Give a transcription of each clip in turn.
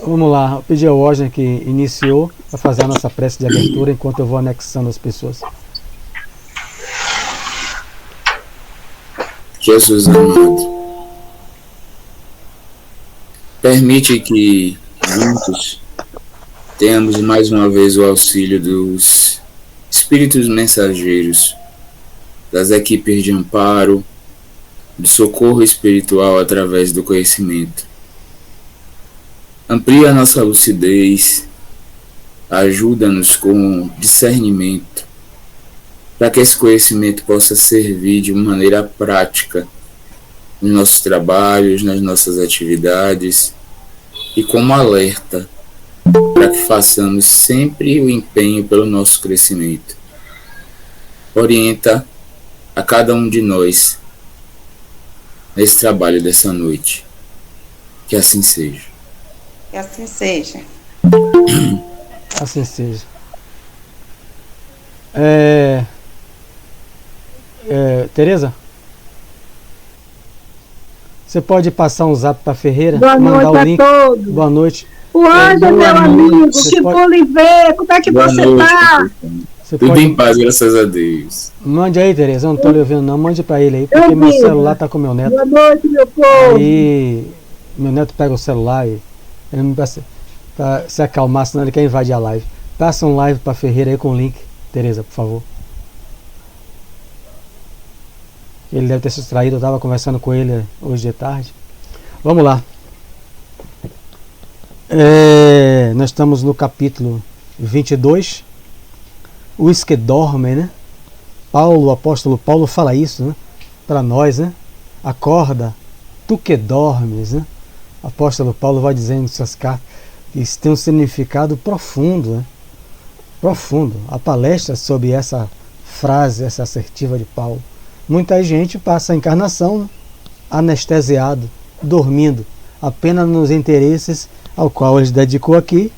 Vamos lá, eu pedi ao Wagner que iniciou para fazer a nossa prece de abertura enquanto eu vou anexando as pessoas. Jesus amado, permite que juntos tenhamos mais uma vez o auxílio dos espíritos mensageiros, das equipes de amparo, do socorro espiritual através do conhecimento. Amplia nossa lucidez, ajuda-nos com discernimento, para que esse conhecimento possa servir de maneira prática nos nossos trabalhos, nas nossas atividades, e como alerta para que façamos sempre o empenho pelo nosso crescimento. Orienta a cada um de nós nesse trabalho dessa noite. Que assim seja. Que assim seja. Assim seja. Tereza? Você pode passar um zap para Ferreira? Boa mandar noite o link. A todos. Boa noite. O Ângelo, meu amigo, Chico Oliveira, como é que você está? Tudo em paz, graças a Deus. Mande aí, Tereza, eu não estou lhe ouvindo não, mande para ele aí, porque meu celular está com meu neto. Boa noite, meu povo. Aí, meu neto pega o celular e ele me passa para se acalmar, senão ele quer invadir a live. Passa um live para Ferreira aí com o link, Tereza, por favor. Ele deve ter se distraído, eu estava conversando com ele hoje de tarde. Vamos lá. Nós estamos no capítulo 22. Os que dormem, né? O apóstolo Paulo fala isso, né? Para nós, né? Acorda, tu que dormes, né? O apóstolo Paulo vai dizendo em suas cartas que isso tem um significado profundo, né? Profundo. A palestra sobre essa frase, essa assertiva de Paulo. Muita gente passa a encarnação, né? Anestesiado, dormindo, apenas nos interesses ao qual ele dedicou aqui,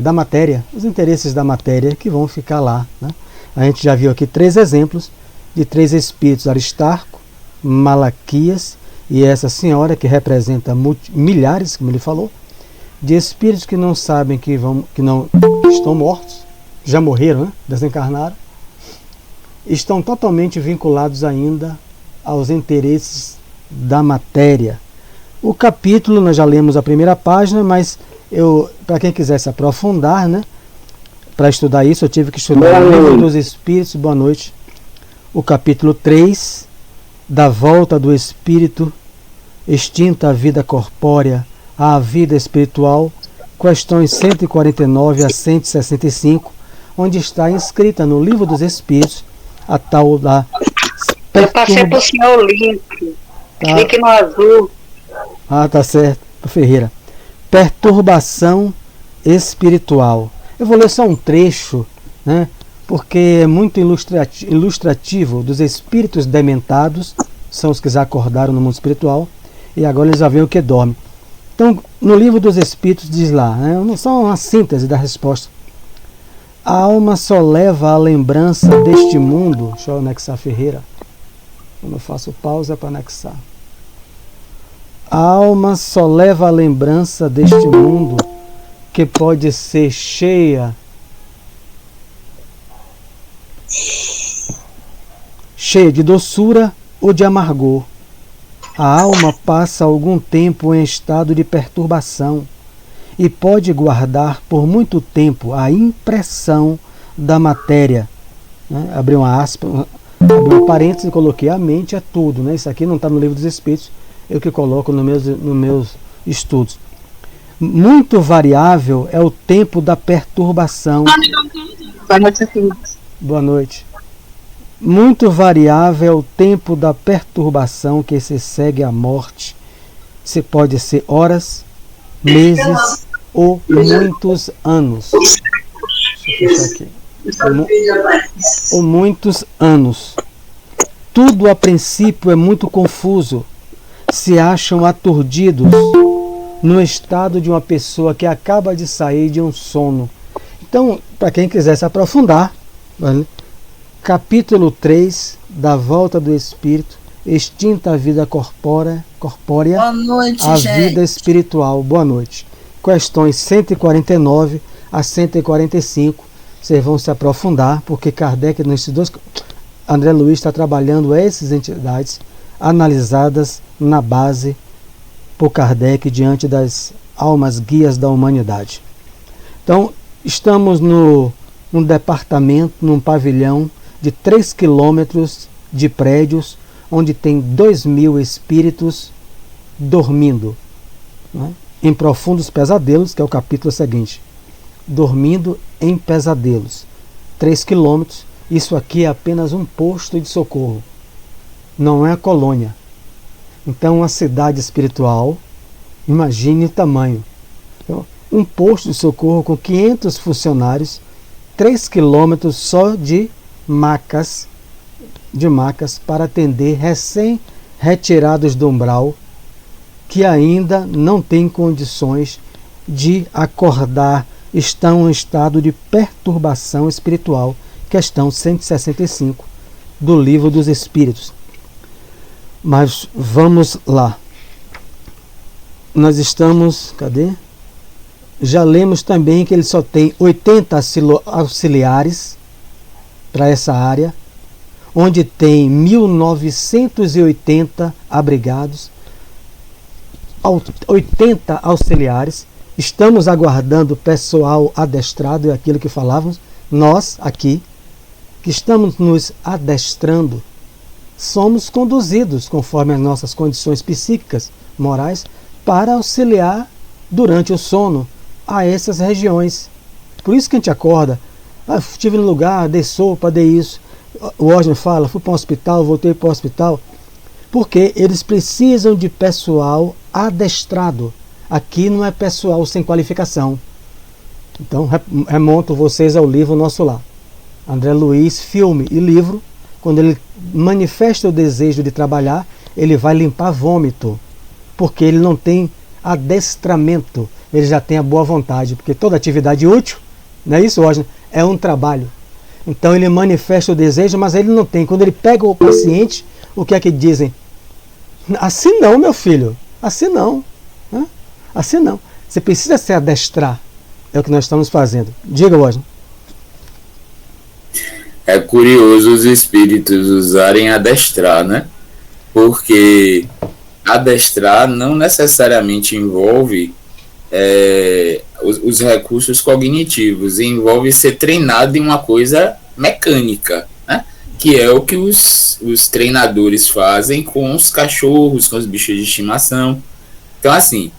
da matéria, os interesses da matéria que vão ficar lá, né? A gente já viu aqui 3 exemplos de 3 espíritos: Aristarco, Malaquias e essa senhora que representa milhares, como ele falou, de espíritos que não sabem que estão mortos, já morreram, né? Desencarnaram, estão totalmente vinculados ainda aos interesses da matéria. O capítulo, nós já lemos a primeira página, mas para quem quiser se aprofundar, né, para estudar isso, eu tive que estudar o Livro dos Espíritos. Boa noite. O capítulo 3, da volta do espírito, extinta a vida corpórea à vida espiritual, questões 149 a 165, onde está inscrita no Livro dos Espíritos a tal da... Eu passei por senhor o link. Clique no azul. Ah, tá certo. Ferreira. Perturbação espiritual. Eu vou ler só um trecho, né? Porque é muito ilustrativo dos espíritos dementados, são os que já acordaram no mundo espiritual, e agora eles já veem o que dorme. Então, no Livro dos Espíritos diz lá, né? Só uma síntese da resposta. A alma só leva a lembrança deste mundo. Deixa eu anexar Ferreira. Quando eu faço pausa é para anexar. A alma só leva a lembrança deste mundo que pode ser cheia de doçura ou de amargor. A alma passa algum tempo em estado de perturbação e pode guardar por muito tempo a impressão da matéria. Né? Abri uma aspa, abri um parênteses e coloquei: a mente é tudo. Né? Isso aqui não está no Livro dos Espíritos, eu que coloco nos meus estudos. Muito variável é o tempo da perturbação. Boa noite. Boa noite. Muito variável é o tempo da perturbação que se segue à morte. Se pode ser horas, meses ou muitos anos. Deixa eu fechar aqui. Ou muitos anos. Tudo a princípio é muito confuso. Se acham aturdidos no estado de uma pessoa que acaba de sair de um sono. Então, para quem quiser se aprofundar, vale? Capítulo 3 da volta do Espírito extinta a vida corpórea, Boa noite, a gente. vida espiritual. Boa noite. Questões 149 a 145. Vocês vão se aprofundar, porque Kardec, nesses dois, André Luiz está trabalhando essas entidades analisadas na base por Kardec diante das almas guias da humanidade. Então, estamos num departamento, num pavilhão de 3 quilômetros de prédios, onde tem 2.000 espíritos dormindo, né, em profundos pesadelos, que é o capítulo seguinte. Dormindo em pesadelos. 3 quilômetros, isso aqui é apenas um posto de socorro, não é a colônia. Então, uma cidade espiritual, imagine o tamanho. Então, um posto de socorro com 500 funcionários, 3 quilômetros só de macas para atender recém-retirados do umbral, que ainda não têm condições de acordar, estão em estado de perturbação espiritual. Questão 165 do Livro dos Espíritos. Mas vamos lá. Nós estamos... Cadê? Já lemos também que ele só tem 80 auxiliares para essa área, onde tem 1980 abrigados, 80 auxiliares. Estamos aguardando pessoal adestrado, é aquilo que falávamos. Nós, aqui, que estamos nos adestrando, somos conduzidos, conforme as nossas condições psíquicas, morais, para auxiliar durante o sono a essas regiões. Por isso que a gente acorda, estive no lugar, dei sopa, dei isso. O Osner fala, fui para um hospital, voltei para o hospital, porque eles precisam de pessoal adestrado. Aqui não é pessoal sem qualificação. Então, remonto vocês ao livro Nosso Lar. André Luiz, filme e livro. Quando ele manifesta o desejo de trabalhar, ele vai limpar vômito, porque ele não tem adestramento, ele já tem a boa vontade, porque toda atividade útil, não é isso, Osner? É um trabalho. Então ele manifesta o desejo, mas ele não tem. Quando ele pega o paciente, o que é que dizem? Assim não, meu filho, assim não. Assim não. Você precisa se adestrar. É o que nós estamos fazendo. Diga, Osner. É curioso os espíritos usarem adestrar, né? Porque adestrar não necessariamente envolve os recursos cognitivos, envolve ser treinado em uma coisa mecânica, né? Que é o que os treinadores fazem com os cachorros, com os bichos de estimação. Então, assim,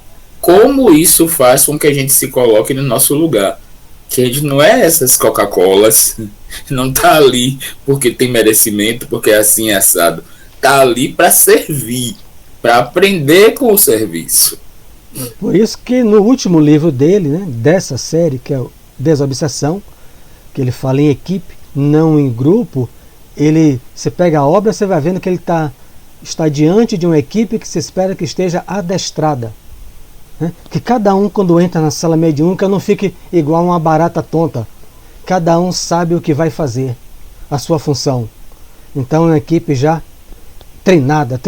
como isso faz com que a gente se coloque no nosso lugar? Que a gente não é essas Coca-Colas, não tá ali porque tem merecimento, porque é assim é assado. Tá ali para servir, para aprender com o serviço. Por isso que no último livro dele, né, dessa série, que é o Desobsessão, que ele fala em equipe, não em grupo, você pega a obra, você vai vendo que ele está diante de uma equipe que se espera que esteja adestrada. Né? Que cada um, quando entra na sala mediúnica, não fique igual uma barata tonta. Cada um sabe o que vai fazer, a sua função. Então é uma equipe já treinada,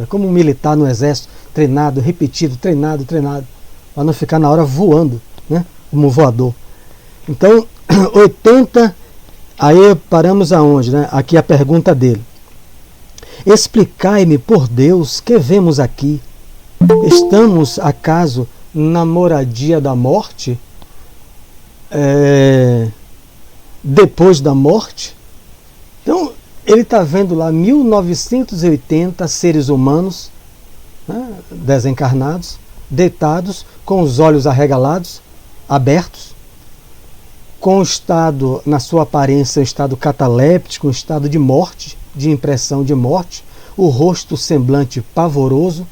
como um militar no exército, treinado, repetido, treinado, para não ficar na hora voando, né? Como voador. Então, 80, aí paramos aonde, né? Aqui a pergunta dele. Explicai-me, por Deus, que vemos aqui. Estamos, acaso, na moradia da morte? Depois da morte? Então, ele está vendo lá 1980 seres humanos, né, desencarnados, deitados, com os olhos arregalados, abertos, com o estado, na sua aparência, um estado cataléptico, um estado de morte, de impressão de morte, o rosto semblante pavoroso,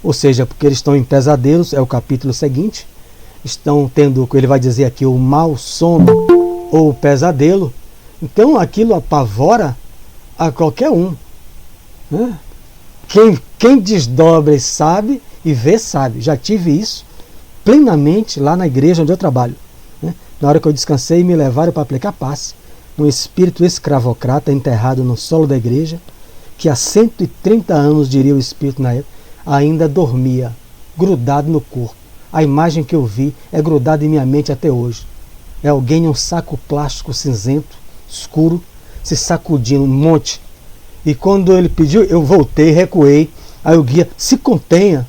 ou seja, porque eles estão em pesadelos, é o capítulo seguinte, estão tendo, ele vai dizer aqui, o mau sono ou o pesadelo. Então aquilo apavora a qualquer um, né? Quem desdobra sabe e vê sabe. Já tive isso plenamente lá na igreja onde eu trabalho, né? Na hora que eu descansei, me levaram para aplicar passe, um espírito escravocrata enterrado no solo da igreja, que há 130 anos, diria o espírito na época, ainda dormia, grudado no corpo. A imagem que eu vi é grudada em minha mente até hoje. É alguém em um saco plástico cinzento, escuro, se sacudindo um monte. E quando ele pediu, eu voltei, recuei. Aí o guia, se contenha,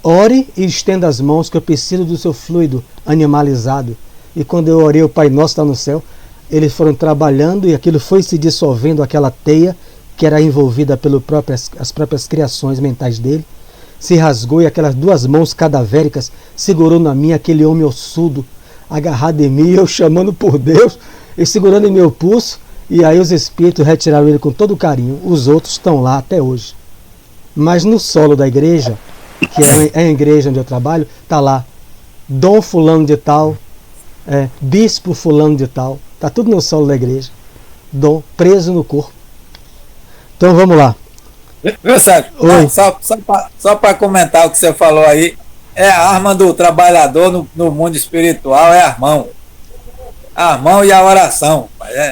ore e estenda as mãos, que eu preciso do seu fluido animalizado. E quando eu orei, o Pai Nosso está no céu, eles foram trabalhando e aquilo foi se dissolvendo, aquela teia que era envolvida pelas próprias criações mentais dele, se rasgou e aquelas duas mãos cadavéricas segurou na minha, aquele homem ossudo, agarrado em mim, eu chamando por Deus, e segurando em meu pulso, e aí os espíritos retiraram ele com todo carinho. Os outros estão lá até hoje. Mas no solo da igreja, que é a igreja onde eu trabalho, está lá, Dom fulano de tal, Bispo fulano de tal, está tudo no solo da igreja, Dom preso no corpo. Então vamos lá. Viu, Sérgio? Oi. Só para comentar o que você falou aí, é a arma do trabalhador no mundo espiritual, é a mão. A mão e a oração.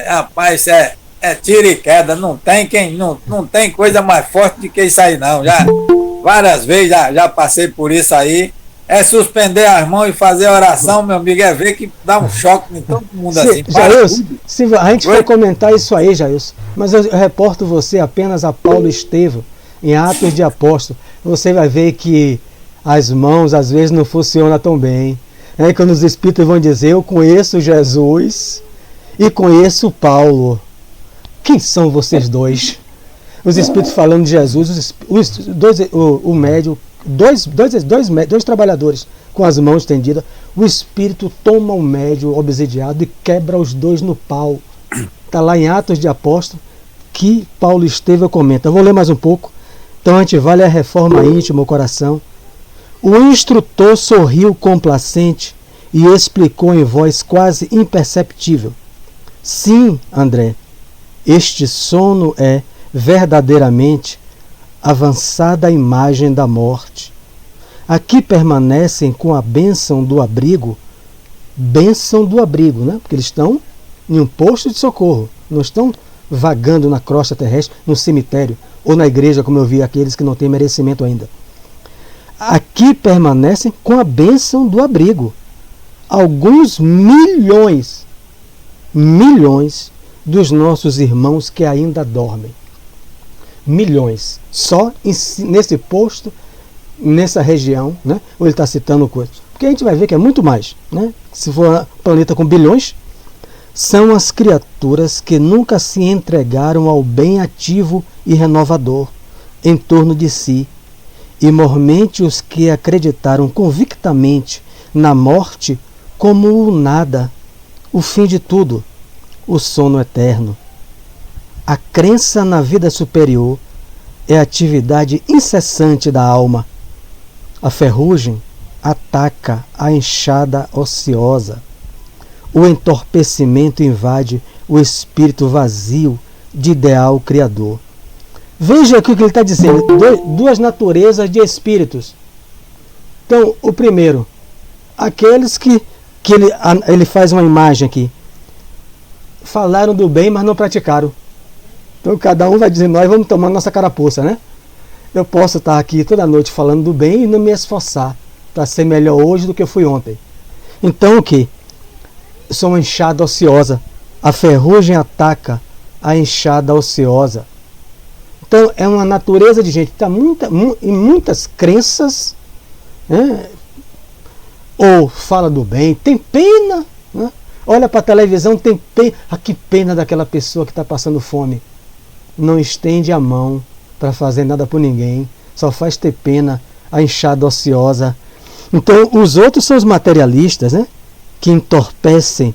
Rapaz, é tiro e queda, não tem coisa mais forte do que isso aí não. Já várias vezes já passei por isso aí. É suspender as mãos e fazer oração, meu amigo, é ver que dá um choque em todo mundo assim. Jailson, a gente vai comentar isso aí, Jailson, mas eu reporto você apenas a Paulo Estevão, em Atos de Apóstolo. Você vai ver que as mãos às vezes não funcionam tão bem. Quando os espíritos vão dizer, eu conheço Jesus e conheço Paulo. Quem são vocês dois? Os espíritos falando de Jesus, o médium, dois trabalhadores com as mãos estendidas, o espírito toma o médium obsidiado e quebra os dois no pau. Está lá em Atos de Apóstolo, que Paulo Estevão comenta. Eu vou ler mais um pouco. Então a gente vale a reforma íntima, o coração. O instrutor sorriu complacente e explicou em voz quase imperceptível. Sim, André, este sono é verdadeiramente avançada imagem da morte. Aqui permanecem com a bênção do abrigo, né? Porque eles estão em um posto de socorro, não estão vagando na crosta terrestre, no cemitério, ou na igreja, como eu vi aqueles que não têm merecimento ainda. Aqui permanecem com a bênção do abrigo. Alguns milhões dos nossos irmãos que ainda dormem. Milhões. Só nesse posto, nessa região, né? Ou ele está citando coisas. Porque a gente vai ver que é muito mais, né? Se for um planeta com bilhões, são as criaturas que nunca se entregaram ao bem ativo e renovador em torno de si, e mormente os que acreditaram convictamente na morte como o nada, o fim de tudo, o sono eterno. A crença na vida superior é a atividade incessante da alma. A ferrugem ataca a enxada ociosa. O entorpecimento invade o espírito vazio de ideal criador. Veja aqui o que ele está dizendo. Duas naturezas de espíritos. Então, o primeiro, aqueles que ele faz uma imagem aqui. Falaram do bem, mas não praticaram. Então, cada um vai dizer, nós vamos tomar nossa carapuça, né? Eu posso estar aqui toda noite falando do bem e não me esforçar para ser melhor hoje do que eu fui ontem. Então, o que? Eu sou uma enxada ociosa. A ferrugem ataca a enxada ociosa. Então, é uma natureza de gente que está em muitas crenças, né? Ou fala do bem, tem pena, né? Olha para a televisão, tem pena. Que pena daquela pessoa que está passando fome. Não estende a mão para fazer nada por ninguém, só faz ter pena, a enxada ociosa. Então, os outros são os materialistas, né? Que entorpecem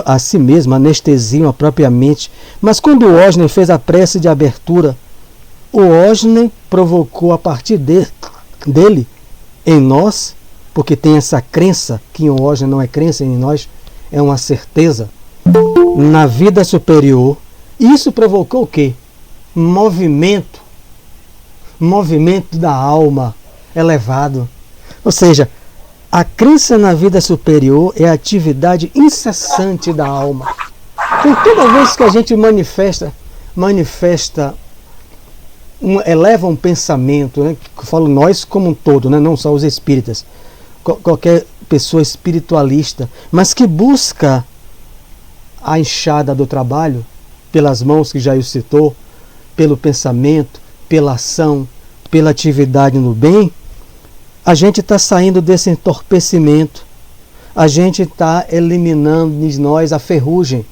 a si mesmo, anestesiam a própria mente. Mas quando o Osnem fez a prece de abertura, o Osnem provocou a partir dele, em nós, porque tem essa crença, que o Osnem não é crença em nós, é uma certeza, na vida superior. Isso provocou o quê? Movimento da alma elevado. Ou seja, a crença na vida superior é a atividade incessante da alma. Então, toda vez que a gente manifesta eleva um pensamento, né, que eu falo nós como um todo, né, não só os espíritas, qualquer pessoa espiritualista, mas que busca a enxada do trabalho, pelas mãos que Jair citou, pelo pensamento, pela ação, pela atividade no bem, a gente está saindo desse entorpecimento, a gente está eliminando de nós a ferrugem,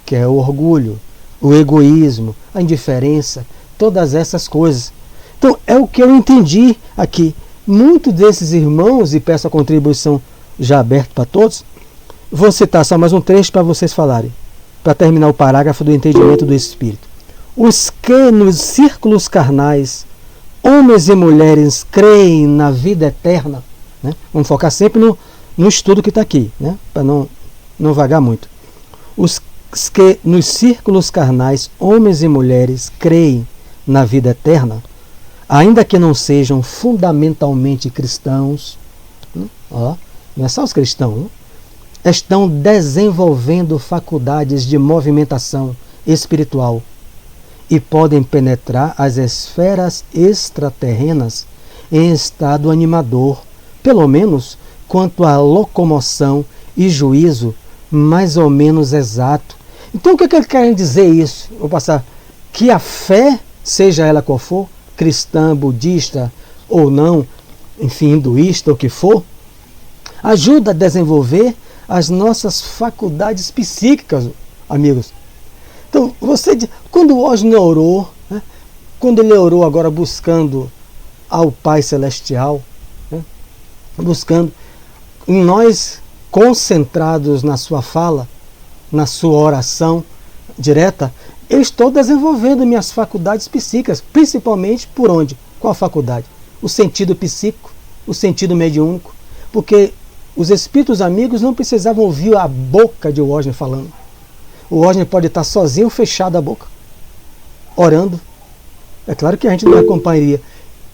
que é o orgulho, o egoísmo, a indiferença, todas essas coisas. Então, é o que eu entendi aqui. Muitos desses irmãos, e peço a contribuição já aberta para todos, vou citar só mais um trecho para vocês falarem, para terminar o parágrafo do entendimento do Espírito. Os que nos círculos carnais, homens e mulheres, creem na vida eterna, né? Vamos focar sempre no estudo que está aqui, né? Para não vagar muito. Os que nos círculos carnais, homens e mulheres, creem na vida eterna, ainda que não sejam fundamentalmente cristãos, ó, não é só os cristãos, né? Estão desenvolvendo faculdades de movimentação espiritual e podem penetrar as esferas extraterrenas em estado animador, pelo menos quanto à locomoção e juízo mais ou menos exato. Então o que eles querem dizer isso? Vou passar que a fé, seja ela qual for, cristã, budista ou não, enfim, hinduísta ou o que for, ajuda a desenvolver as nossas faculdades psíquicas, amigos. Então, quando o Osni orou, né, quando ele orou agora buscando ao Pai Celestial, né, buscando, em nós concentrados na sua fala, na sua oração direta, eu estou desenvolvendo minhas faculdades psíquicas, principalmente por onde? Qual faculdade? O sentido psíquico, o sentido mediúnico, porque os espíritos amigos não precisavam ouvir a boca de Osni falando. O Osni pode estar sozinho, fechado a boca, orando. É claro que a gente não acompanharia.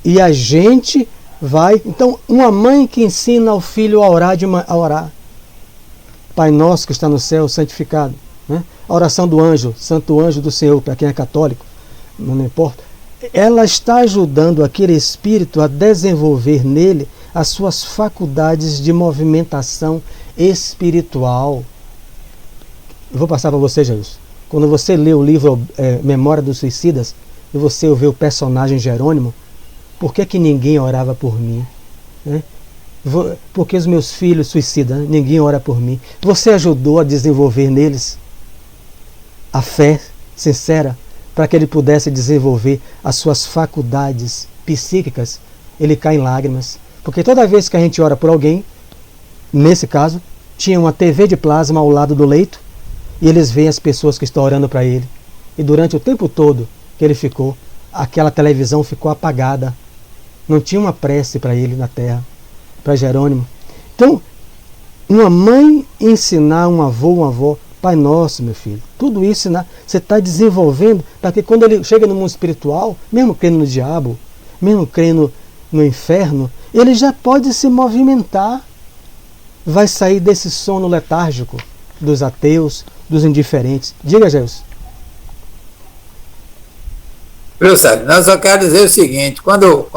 E a gente vai... Então, uma mãe que ensina ao filho a orar. Pai nosso que está no céu, santificado. Né? A oração do anjo, Santo Anjo do Senhor, para quem é católico, não importa. Ela está ajudando aquele espírito a desenvolver nele as suas faculdades de movimentação espiritual. Eu vou passar para você, Jesus. Quando você lê o livro Memória dos Suicidas, e você vê o personagem Jerônimo, por que ninguém orava por mim? Né? Porque os meus filhos suicidam, ninguém ora por mim. Você ajudou a desenvolver neles a fé sincera, para que ele pudesse desenvolver as suas faculdades psíquicas. Ele cai em lágrimas. Porque toda vez que a gente ora por alguém, nesse caso, tinha uma TV de plasma ao lado do leito, e eles veem as pessoas que estão orando para ele. E durante o tempo todo que ele ficou, aquela televisão ficou apagada. Não tinha uma prece para ele na terra, para Jerônimo. Então, uma mãe ensinar um avô, uma avó, Pai Nosso, meu filho, tudo isso você está desenvolvendo, para que quando ele chega no mundo espiritual, mesmo crendo no diabo, mesmo crendo no inferno, ele já pode se movimentar, vai sair desse sono letárgico dos ateus, dos indiferentes. Diga, Jesus. Viu, Sérgio? Eu só quero dizer o seguinte, quando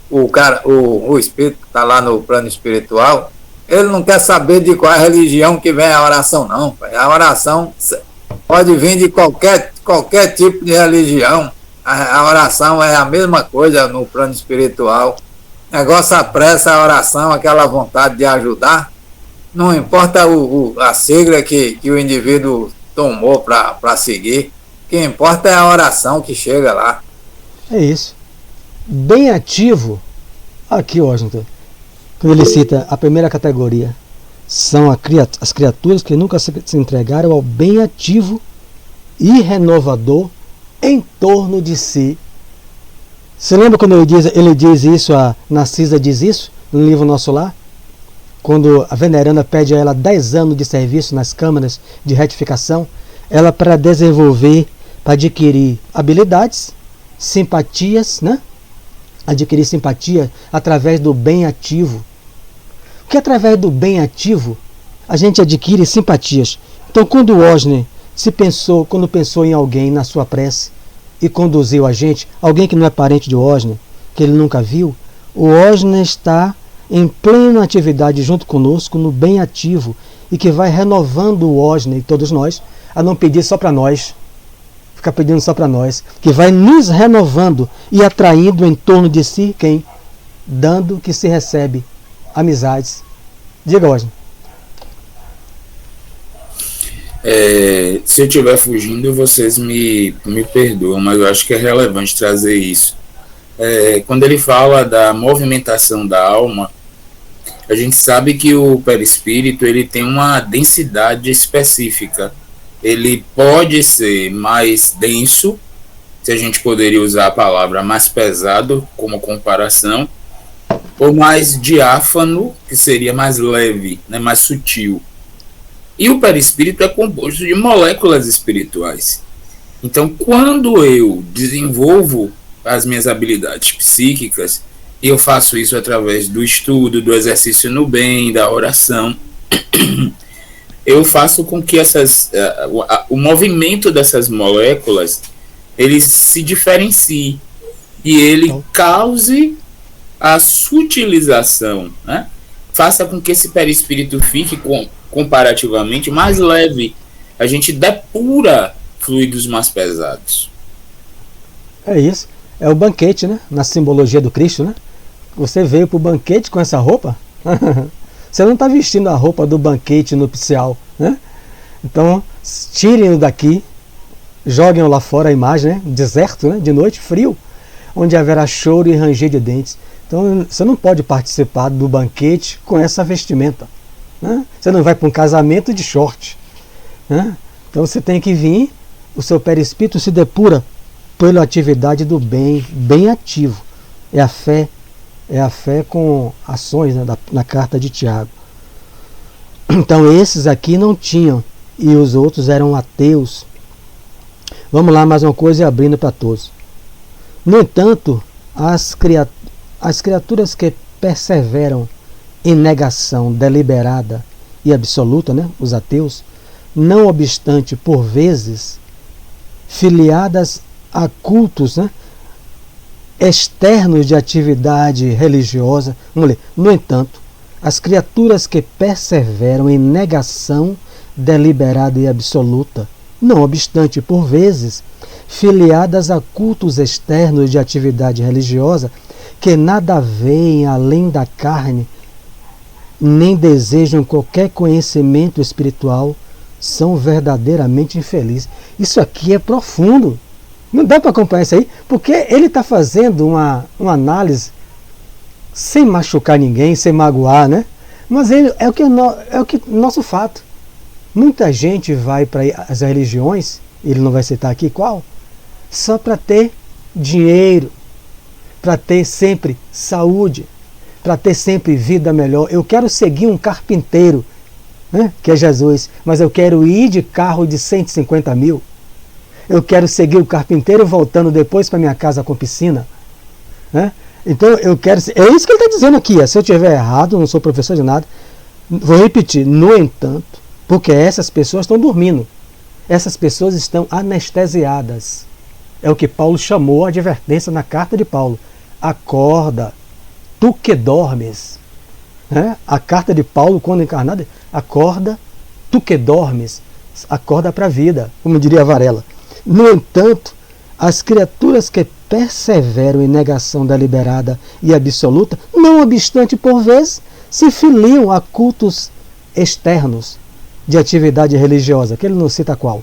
o espírito está lá no plano espiritual, ele não quer saber de qual religião que vem a oração, não. Pai. A oração pode vir de qualquer tipo de religião. A oração é a mesma coisa no plano espiritual. O negócio apressa a oração, aquela vontade de ajudar. Não importa a sigla que o indivíduo tomou para seguir. O que importa é a oração que chega lá. É isso. Bem ativo. Aqui, Washington. Quando ele cita a primeira categoria, são as criaturas que nunca se entregaram ao bem ativo e renovador em torno de si. Você lembra quando ele diz isso, a Narcisa diz isso, no livro Nosso Lar? Quando a veneranda pede a ela 10 anos de serviço nas câmaras de retificação, ela para desenvolver, para adquirir habilidades, simpatias, né? Adquirir simpatia através do bem ativo. Porque através do bem ativo a gente adquire simpatias. Então quando o Osni quando pensou em alguém na sua prece, e conduziu a gente, alguém que não é parente de Osner, que ele nunca viu, o Osner está em plena atividade junto conosco, no bem ativo, e que vai renovando o Osner e todos nós, a não pedir só para nós, ficar pedindo só para nós, que vai nos renovando e atraindo em torno de si quem? Dando que se recebe amizades. Diga, Osner. Se eu estiver fugindo, vocês me perdoam, mas eu acho que é relevante trazer isso. Quando ele fala da movimentação da alma, a gente sabe que o perispírito ele tem uma densidade específica. Ele pode ser mais denso, se a gente poderia usar a palavra mais pesado como comparação, ou mais diáfano, que seria mais leve, né, mais sutil. E o perispírito é composto de moléculas espirituais. Então, quando eu desenvolvo as minhas habilidades psíquicas, e eu faço isso através do estudo, do exercício no bem, da oração, eu faço com que o movimento dessas moléculas ele se diferencie e ele cause a sutilização, né? Faça com que esse perispírito fique comparativamente mais leve. A gente depura fluidos mais pesados. É isso. É o banquete, né? Na simbologia do Cristo, né? Você veio para o banquete com essa roupa? Você não está vestindo a roupa do banquete nupcial, né? Então, tirem-o daqui, joguem-o lá fora, a imagem, né? Deserto, né? De noite, frio, onde haverá choro e ranger de dentes. Então, você não pode participar do banquete com essa vestimenta, né? Você não vai para um casamento de short, né? Então, você tem que vir, o seu perispírito se depura pela atividade do bem, bem ativo. É a fé com ações, né, na carta de Tiago. Então esses aqui não tinham, e os outros eram ateus. Vamos lá, mais uma coisa e abrindo para todos. No entanto, as criaturas que perseveram em negação deliberada e absoluta, né, os ateus, não obstante, por vezes, filiadas a cultos, né, externos de atividade religiosa. Vamos ler. No entanto, as criaturas que perseveram em negação deliberada e absoluta, não obstante, por vezes, filiadas a cultos externos de atividade religiosa, que nada veem além da carne, nem desejam qualquer conhecimento espiritual, são verdadeiramente infelizes. Isso aqui é profundo. Não dá para acompanhar isso aí, porque ele está fazendo uma análise sem machucar ninguém, sem magoar, né? Mas é o que nosso fato. Muita gente vai para as religiões, ele não vai citar aqui qual, só para ter dinheiro, para ter sempre saúde, para ter sempre vida melhor. Eu quero seguir um carpinteiro, né, que é Jesus, mas eu quero ir de carro de 150 mil. Eu quero seguir o carpinteiro voltando depois para minha casa com piscina, né? Então eu quero. É isso que ele está dizendo aqui. Se eu estiver errado, não sou professor de nada. Vou repetir. No entanto, porque essas pessoas estão dormindo. Essas pessoas estão anestesiadas. É o que Paulo chamou a advertência na carta de Paulo. Acorda, tu que dormes. Né? A carta de Paulo, quando encarnada, acorda, tu que dormes. Acorda para a vida, como diria Varela. No entanto, as criaturas que perseveram em negação deliberada e absoluta, não obstante por vezes, se filiam a cultos externos de atividade religiosa, que ele não cita qual,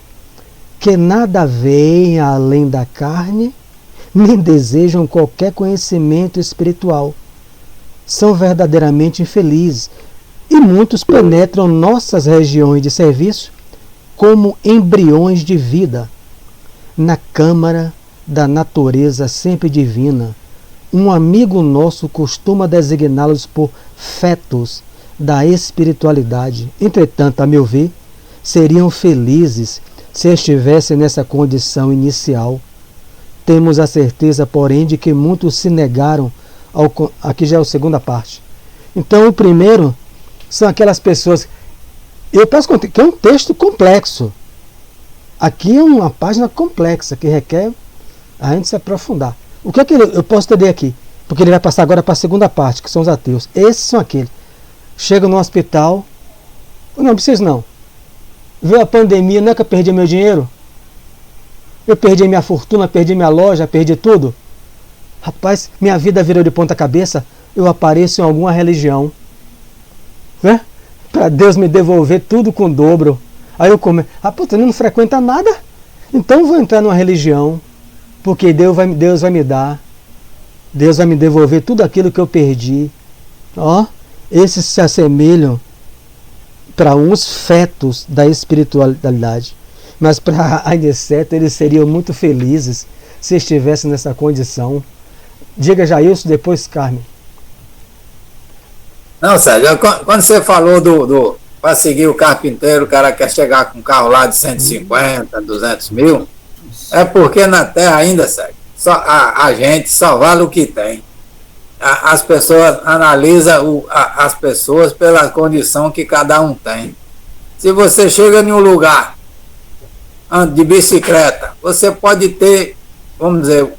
que nada veem além da carne, nem desejam qualquer conhecimento espiritual. São verdadeiramente infelizes, e muitos penetram nossas regiões de serviço como embriões de vida, na câmara da natureza sempre divina. Um amigo nosso costuma designá-los por fetos da espiritualidade. Entretanto, a meu ver, seriam felizes se estivessem nessa condição inicial. Temos a certeza, porém, de que muitos se negaram aqui já é a segunda parte. Então, o primeiro são aquelas pessoas. Eu peço que é um texto complexo. Aqui é uma página complexa que requer A gente se aprofundar. O que é que eu posso entender aqui? Porque ele vai passar agora para a segunda parte, que são os ateus. Esses são aqueles. Chegam no hospital. Não preciso não. Veio a pandemia, não é que eu perdi meu dinheiro? Eu perdi minha fortuna, perdi minha loja, perdi tudo. Rapaz, minha vida virou de ponta cabeça. Eu apareço em alguma religião, né? Para Deus me devolver tudo com dobro. Aí eu come, tu não frequenta nada? Então eu vou entrar numa religião, porque Deus vai me dar. Deus vai me devolver tudo aquilo que eu perdi. Ó, esses se assemelham para uns fetos da espiritualidade. Mas para Aniceto, eles seriam muito felizes se estivessem nessa condição. Diga Jailson, depois Carmen. Não, Sérgio, quando você falou para seguir o carpinteiro, o cara quer chegar com um carro lá de 150, 200 mil, é porque na Terra ainda, Sérgio, a gente só vale o que tem. As pessoas analisam as pessoas pela condição que cada um tem. Se você chega em um lugar de bicicleta, você pode ter, vamos dizer,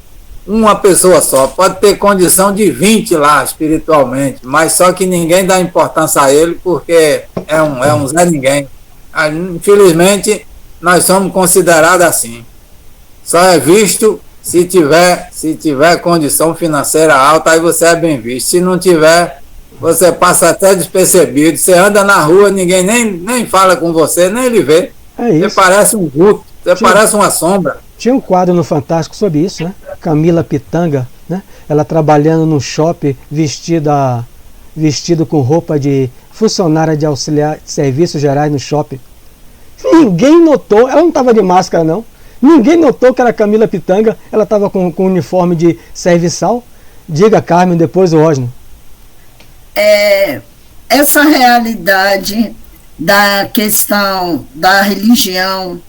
uma pessoa só, pode ter condição de 20 lá espiritualmente, mas só que ninguém dá importância a ele porque é um Zé Ninguém. Infelizmente, nós somos considerados assim. Só é visto se tiver condição financeira alta, aí você é bem visto. Se não tiver, você passa até despercebido. Você anda na rua, ninguém nem fala com você, nem lhe vê. É isso. Você parece um vulto, você parece uma sombra. Tinha um quadro no Fantástico sobre isso, né? Camila Pitanga, né? Ela trabalhando no shopping, vestido com roupa de funcionária de auxiliar de serviços gerais no shopping. Ninguém notou, ela não estava de máscara não. Ninguém notou que era Camila Pitanga, ela estava com uniforme de serviçal. Diga, Carmen, depois o Osno. Essa realidade da questão da religião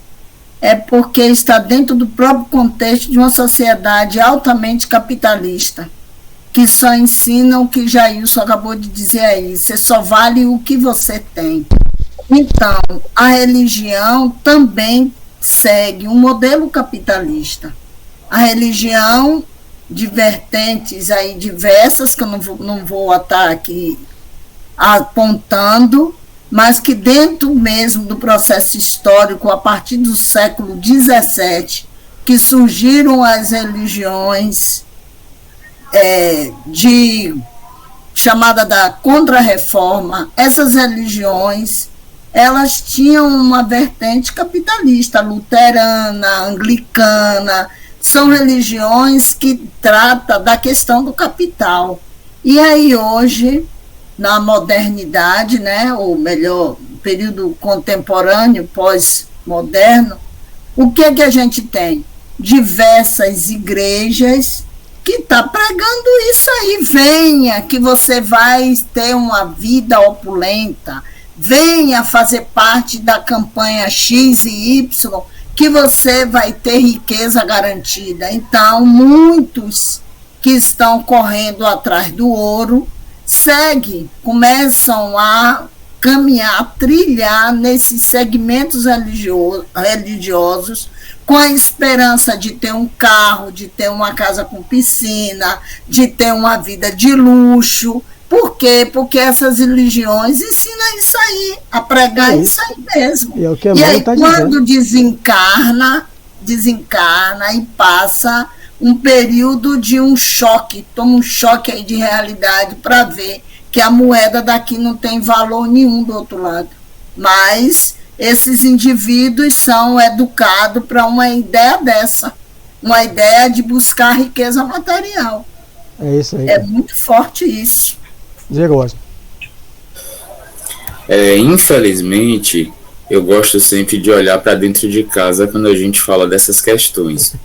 é porque está dentro do próprio contexto de uma sociedade altamente capitalista, que só ensina o que Jailson acabou de dizer aí, você só vale o que você tem. Então, a religião também segue um modelo capitalista. A religião, de vertentes aí diversas, que eu não vou estar aqui apontando, mas que dentro mesmo do processo histórico, a partir do século XVII, que surgiram as religiões chamada da Contra-Reforma, essas religiões, elas tinham uma vertente capitalista, luterana, anglicana, são religiões que tratam da questão do capital. E aí hoje, na modernidade, né, ou melhor, período contemporâneo, pós-moderno, o que é que a gente tem? Diversas igrejas que está pregando isso aí. Venha, que você vai ter uma vida opulenta. Venha fazer parte da campanha X e Y, que você vai ter riqueza garantida. Então, muitos que estão correndo atrás do ouro, começam a caminhar, a trilhar nesses segmentos religiosos, com a esperança de ter um carro, de ter uma casa com piscina, de ter uma vida de luxo. Por quê? Porque essas religiões ensinam isso aí, a pregar isso aí mesmo. E aí, quando desencarna e passa um período de um choque, toma um choque aí de realidade para ver que a moeda daqui não tem valor nenhum do outro lado. Mas esses indivíduos são educados para uma ideia dessa, uma ideia de buscar riqueza material. É isso aí. É muito forte isso. Diego. Infelizmente, eu gosto sempre de olhar para dentro de casa quando a gente fala dessas questões.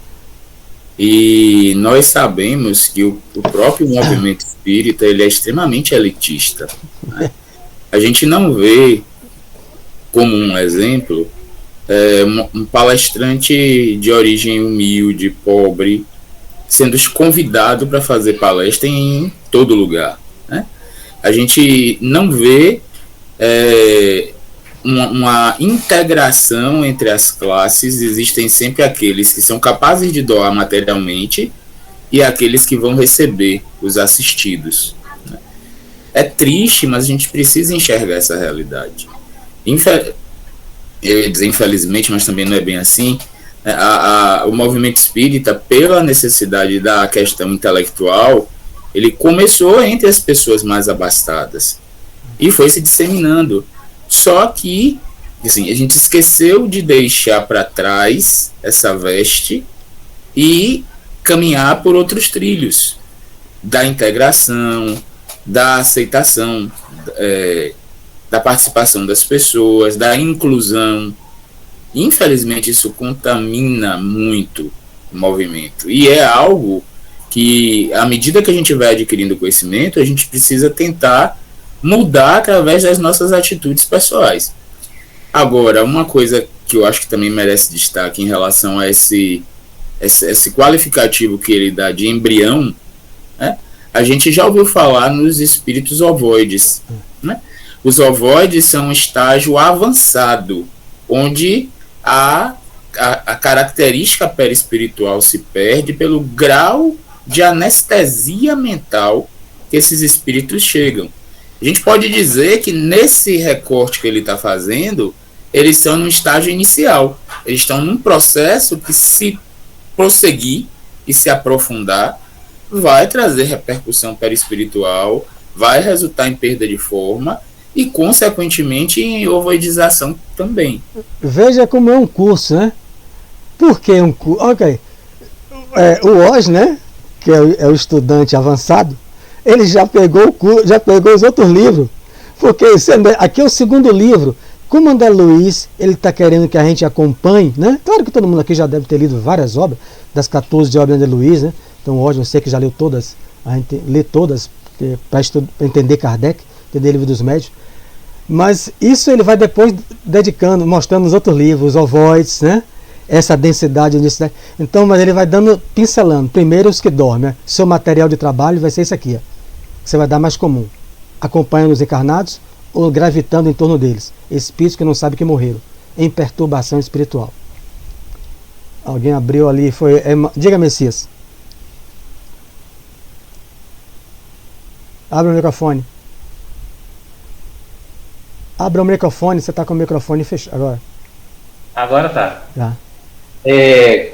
E nós sabemos que o próprio movimento espírita ele é extremamente elitista, né? A gente não vê, como um exemplo, um palestrante de origem humilde, pobre, sendo convidado para fazer palestra em todo lugar, né? A gente não vê uma integração entre as classes. Existem sempre aqueles que são capazes de doar materialmente e aqueles que vão receber os assistidos. É triste, mas a gente precisa enxergar essa realidade. Eu ia dizer infelizmente, mas também não é bem assim. O movimento espírita, pela necessidade da questão intelectual, ele começou entre as pessoas mais abastadas e foi se disseminando. Só que assim, a gente esqueceu de deixar para trás essa veste e caminhar por outros trilhos da integração, da aceitação, da participação das pessoas, da inclusão. Infelizmente isso contamina muito o movimento, e é algo que, à medida que a gente vai adquirindo conhecimento, a gente precisa tentar mudar através das nossas atitudes pessoais. Agora, uma coisa que eu acho que também merece destaque em relação a esse qualificativo que ele dá de embrião, né? A gente já ouviu falar nos espíritos ovoides, né? Os ovoides são um estágio avançado, onde a característica perispiritual se perde pelo grau de anestesia mental que esses espíritos chegam. A gente pode dizer que nesse recorte que ele está fazendo, eles estão no estágio inicial. Eles estão num processo que, se prosseguir e se aprofundar, vai trazer repercussão perispiritual, vai resultar em perda de forma e, consequentemente, em ovoidização também. Veja como é um curso, né? Por que um curso? Ok. O Oz, né? Que é o estudante avançado, ele já pegou os outros livros. Porque aqui é o segundo livro. Como André Luiz, ele está querendo que a gente acompanhe, né? Claro que todo mundo aqui já deve ter lido várias obras, das 14 de obras de André Luiz, né? Então hoje você que já leu todas, a gente lê todas para entender Kardec, entender o livro dos médios. Mas isso ele vai depois dedicando, mostrando nos outros livros, os ovoides, né? Essa densidade. Então, mas ele vai dando, pincelando. Primeiro os que dormem, né? Seu material de trabalho vai ser isso aqui, ó. Você vai dar mais comum, acompanhando os encarnados ou gravitando em torno deles, espíritos que não sabem que morreram, em perturbação espiritual. Alguém abriu ali, diga, Messias. Abra o microfone. Abra o microfone, você está com o microfone fechado agora. Agora tá. Tá.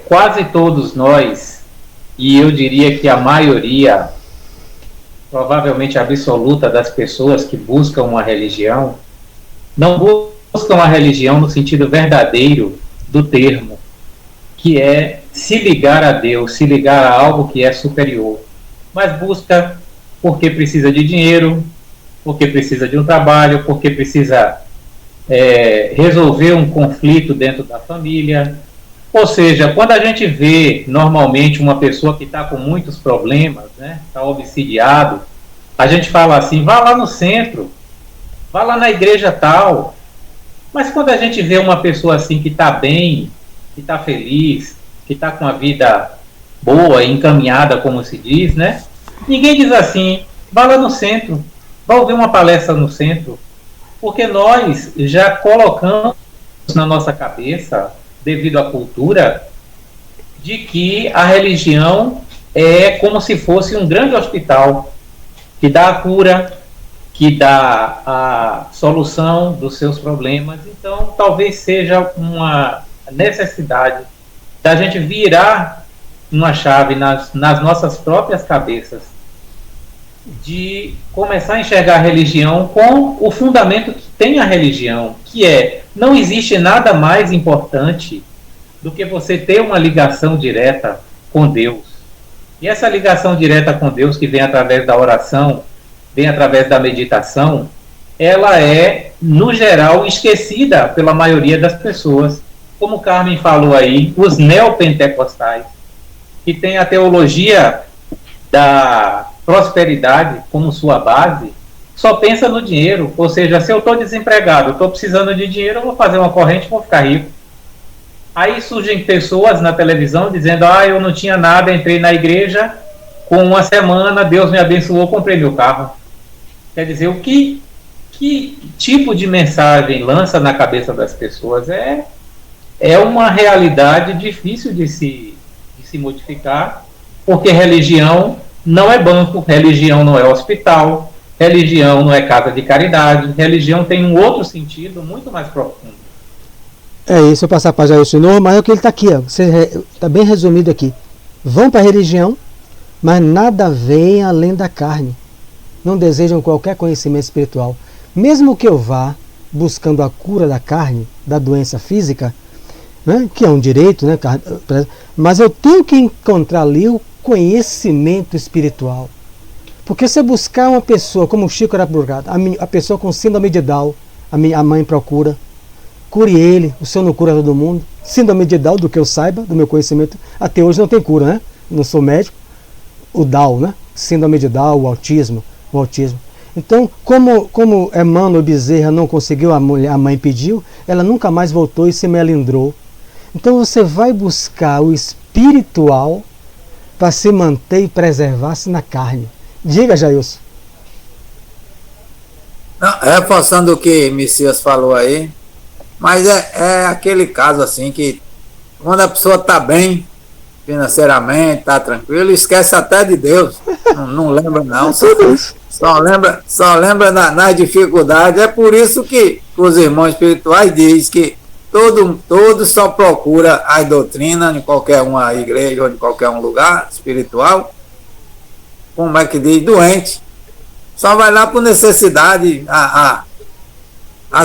Quase todos nós, e eu diria que a maioria, provavelmente absoluta, das pessoas que buscam uma religião, não buscam a religião no sentido verdadeiro do termo, que é se ligar a Deus, se ligar a algo que é superior, mas busca porque precisa de dinheiro, porque precisa de um trabalho, porque precisa resolver um conflito dentro da família. Ou seja, quando a gente vê normalmente uma pessoa que está com muitos problemas, né, está obsidiado, a gente fala assim, vá lá no centro, vá lá na igreja tal. Mas quando a gente vê uma pessoa assim que está bem, que está feliz, que está com a vida boa e encaminhada, como se diz, né, ninguém diz assim, vá lá no centro, vá ouvir uma palestra no centro, porque nós já colocamos na nossa cabeça, devido à cultura, de que a religião é como se fosse um grande hospital que dá a cura, que dá a solução dos seus problemas. Então, talvez seja uma necessidade da gente virar uma chave nas nossas próprias cabeças, de começar a enxergar a religião com o fundamento que tem a religião, que não existe nada mais importante do que você ter uma ligação direta com Deus. E essa ligação direta com Deus, que vem através da oração, vem através da meditação, ela é, no geral, esquecida pela maioria das pessoas. Como Carmen falou aí, os neopentecostais, que tem a teologia da prosperidade como sua base, só pensa no dinheiro. Ou seja, se eu estou desempregado, estou precisando de dinheiro, eu vou fazer uma corrente e vou ficar rico. Aí surgem pessoas na televisão dizendo, eu não tinha nada, entrei na igreja, com uma semana Deus me abençoou, comprei meu carro. Quer dizer, o que que tipo de mensagem lança na cabeça das pessoas? É uma realidade difícil de se modificar, porque religião não é banco, religião não é hospital, religião não é casa de caridade, religião tem um outro sentido muito mais profundo. É isso, eu passar para Jair Senhor, mas é o que ele está aqui, está bem resumido aqui. Vão para a religião, mas nada vem além da carne. Não desejam qualquer conhecimento espiritual. Mesmo que eu vá buscando a cura da carne, da doença física, né, que é um direito, né, mas eu tenho que encontrar ali o conhecimento espiritual. Porque se eu buscar uma pessoa, como o Chico era procurado, a pessoa com síndrome de Down, a mãe procura, cure ele, o Senhor não cura todo mundo. Síndrome de Down, do que eu saiba, do meu conhecimento, até hoje não tem cura, né? Não sou médico. O Down, né? Síndrome de Down, o autismo. Então, como Emmanuel Bezerra não conseguiu, a mãe pediu, ela nunca mais voltou e se melindrou. Então você vai buscar o espiritual para se manter e preservar-se na carne. Diga, Jailson. Reforçando o que Messias falou aí, mas é aquele caso assim que quando a pessoa está bem financeiramente, está tranquilo, esquece até de Deus. Não lembra não. Só lembra nas dificuldades. É por isso que os irmãos espirituais dizem que todo só procura as doutrinas em qualquer uma igreja ou em qualquer um lugar espiritual, como é que diz, doente. Só vai lá por necessidade, a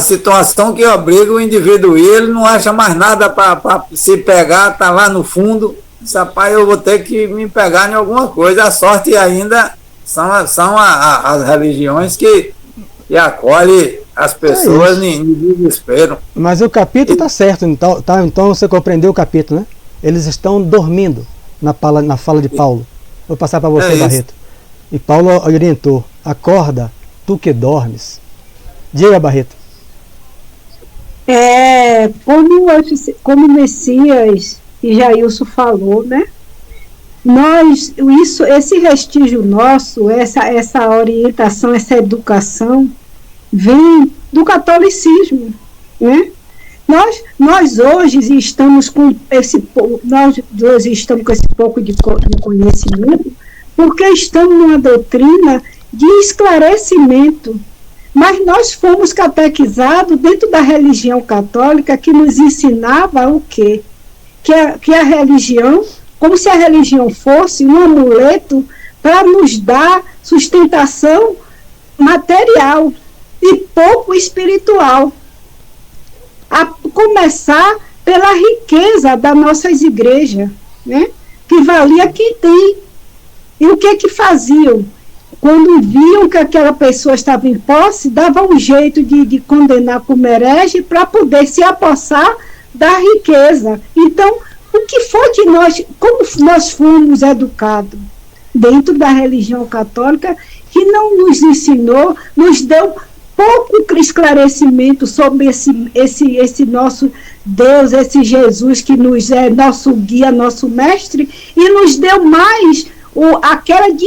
situação que obriga o indivíduo a ir, ele não acha mais nada para se pegar, está lá no fundo. Rapaz, eu vou ter que me pegar em alguma coisa. A sorte ainda são as religiões que acolhem as pessoas em desespero. Mas o capítulo está certo, então você compreendeu o capítulo, né? Eles estão dormindo na fala de Paulo. Vou passar para você, Barreto. E Paulo orientou: acorda, tu que dormes. Diga, Barreto. Como Messias e Jailson falou, né? Esse vestígio nosso, essa orientação, essa educação vem do catolicismo, né? Nós hoje estamos com esse pouco de conhecimento, porque estamos numa doutrina de esclarecimento. Mas nós fomos catequizados dentro da religião católica, que nos ensinava o quê? Que a religião, como se a religião fosse um amuleto para nos dar sustentação material e pouco espiritual. A começar pela riqueza das nossas igrejas, né? Que valia quem tem. E o que faziam? Quando viam que aquela pessoa estava em posse, davam um jeito de condenar como herege para poder se apossar da riqueza. Então, o que foi que como nós fomos educados dentro da religião católica, que não nos ensinou, nos deu pouco esclarecimento sobre esse nosso Deus, esse Jesus que nos é nosso guia, nosso mestre, e nos deu mais aquela de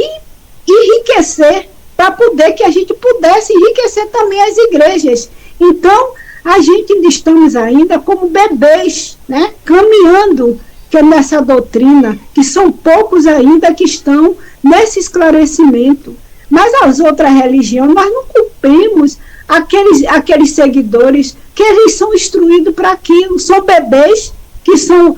enriquecer, para poder que a gente pudesse enriquecer também as igrejas. Então, a gente estamos ainda como bebês, né, caminhando nessa doutrina, que são poucos ainda que estão nesse esclarecimento. Mas as outras religiões, nós não cumprimos aqueles seguidores que eles são instruídos para aquilo, são bebês que são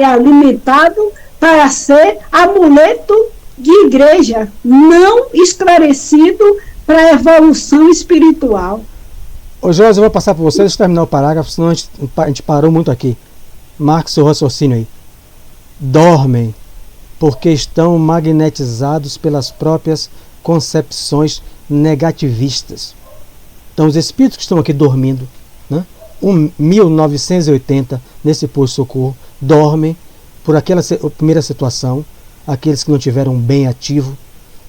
alimentados para ser amuleto de igreja, não esclarecido para a evolução espiritual. Ô Jorge, eu vou passar para vocês, deixa eu terminar o parágrafo, senão a gente parou muito aqui. Marque seu raciocínio aí. Dormem, porque estão magnetizados pelas próprias concepções negativistas. Então, os espíritos que estão aqui dormindo, né, 1980, nesse posto-socorro, dormem por aquela primeira situação, aqueles que não tiveram um bem ativo,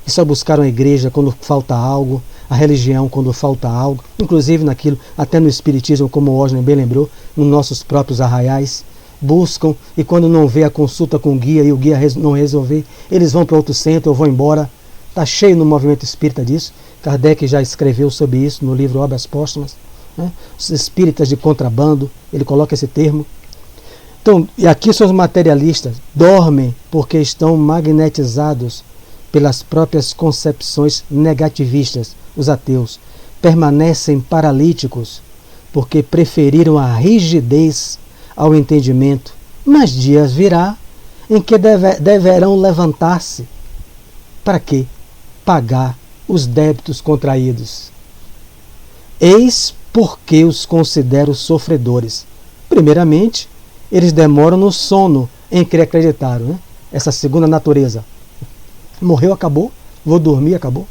que só buscaram a igreja quando falta algo, a religião quando falta algo, inclusive naquilo, até no espiritismo, como o Osner bem lembrou, nos nossos próprios arraiais, buscam, e quando não vê a consulta com o guia e o guia não resolver, eles vão para outro centro ou vão embora. Está cheio no movimento espírita disso. Kardec já escreveu sobre isso no livro Obras Póstumas, né? Os espíritas de contrabando, ele coloca esse termo. Então, e aqui são os materialistas, dormem porque estão magnetizados pelas próprias concepções negativistas. Os ateus permanecem paralíticos porque preferiram a rigidez ao entendimento. Mas dias virá em que deverão levantar-se. Para quê? Pagar os débitos contraídos. Eis porque os considero sofredores. Primeiramente, eles demoram no sono em que acreditaram, né? Essa segunda natureza. Morreu, acabou. Vou dormir, acabou.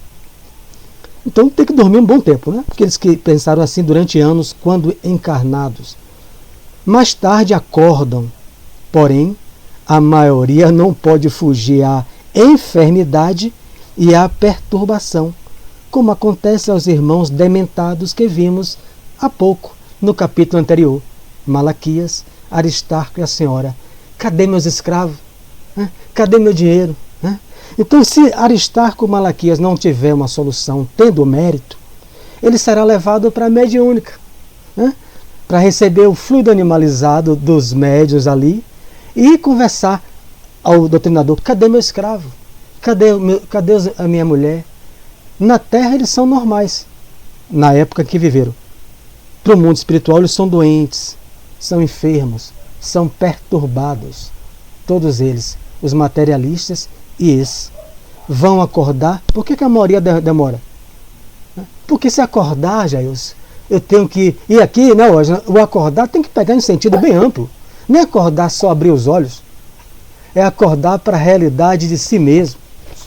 Então tem que dormir um bom tempo, né? Porque eles que pensaram assim durante anos, quando encarnados. Mais tarde acordam. Porém, a maioria não pode fugir à enfermidade e à perturbação, como acontece aos irmãos dementados que vimos há pouco no capítulo anterior. Malaquias, Aristarco e a senhora. Cadê meus escravos? Cadê meu dinheiro? Então, se Aristarco e Malaquias não tiver uma solução tendo o mérito, ele será levado para a mediúnica, para receber o fluido animalizado dos médios ali e conversar ao doutrinador: cadê meu escravo? Cadê a minha mulher? Na Terra eles são normais, na época que viveram. Para o mundo espiritual eles são doentes, são enfermos, são perturbados. Todos eles, os materialistas e esses, vão acordar. Por que a maioria demora? Porque se acordar, Jailson, eu tenho que ir aqui, né, hoje, o acordar tem que pegar em sentido bem amplo. Não é acordar só abrir os olhos, é acordar para a realidade de si mesmo.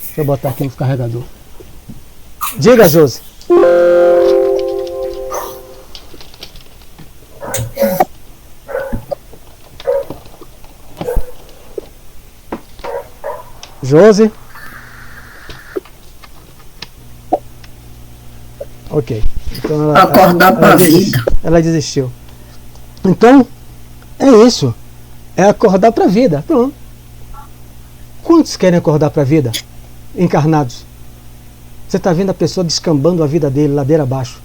Deixa eu botar aqui no carregador. Diga, Josi. Josi. Ok. Então acordar para a vida. Ela desistiu. Então, é isso. É acordar para a vida. Pronto. Quantos querem acordar para a vida? Encarnados. Você está vendo a pessoa descambando a vida dele, ladeira abaixo.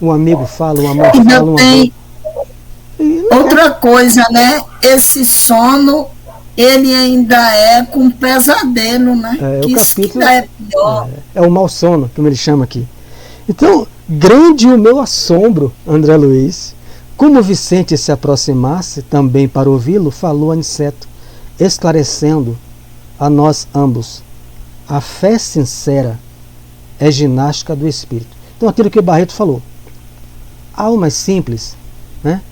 Um amigo fala, um amor fala, um tem outra coisa, né? Esse sono, ele ainda é com pesadelo, né? Que isso capítulo, ainda é pior. É o mau sono, como ele chama aqui. Então, grande o meu assombro, André Luiz. Como Vicente se aproximasse também para ouvi-lo, falou Aniceto, esclarecendo a nós ambos: a fé sincera é ginástica do espírito. Então, aquilo que o Barreto falou, almas simples, né?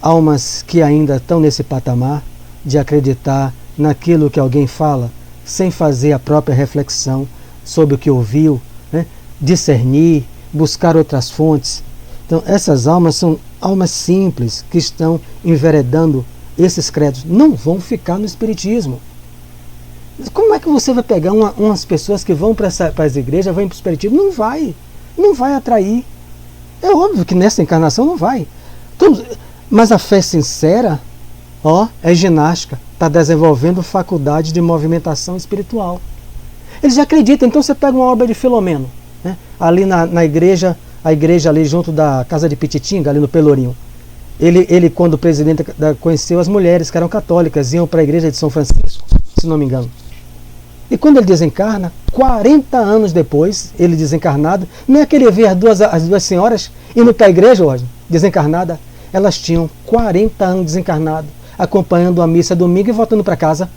Almas que ainda estão nesse patamar de acreditar naquilo que alguém fala, sem fazer a própria reflexão sobre o que ouviu, né? Discernir, buscar outras fontes. Então, essas almas são almas simples que estão enveredando esses credos. Não vão ficar no espiritismo. Como é que você vai pegar umas pessoas que vão para as igrejas, vão para o espiritismo? Não vai. Não vai atrair. É óbvio que nessa encarnação não vai. Então, mas a fé sincera, é ginástica. Está desenvolvendo faculdade de movimentação espiritual. Eles acreditam. Então você pega uma obra de Filomeno, né? Ali na igreja, a igreja ali junto da casa de Pititinga, ali no Pelourinho. Ele quando o presidente conheceu as mulheres que eram católicas, iam para a igreja de São Francisco, se não me engano. E quando ele desencarna, 40 anos depois, ele desencarnado, não é que ele vê as duas senhoras indo para a igreja hoje, desencarnada? Elas tinham 40 anos desencarnado, acompanhando a missa domingo e voltando para casa.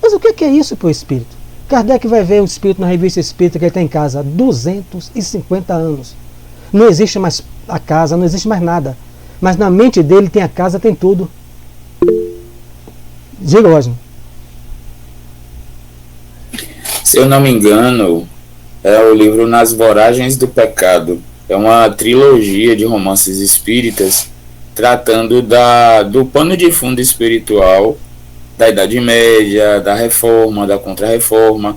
Mas o que é isso para o espírito? Kardec vai ver o espírito na revista Espírita que ele tem em casa há 250 anos. Não existe mais a casa, não existe mais nada. Mas na mente dele tem a casa, tem tudo. Diga, Osmo. Se eu não me engano, é o livro Nas Voragens do Pecado. É uma trilogia de romances espíritas tratando do pano de fundo espiritual da Idade Média, da Reforma, da Contra-Reforma.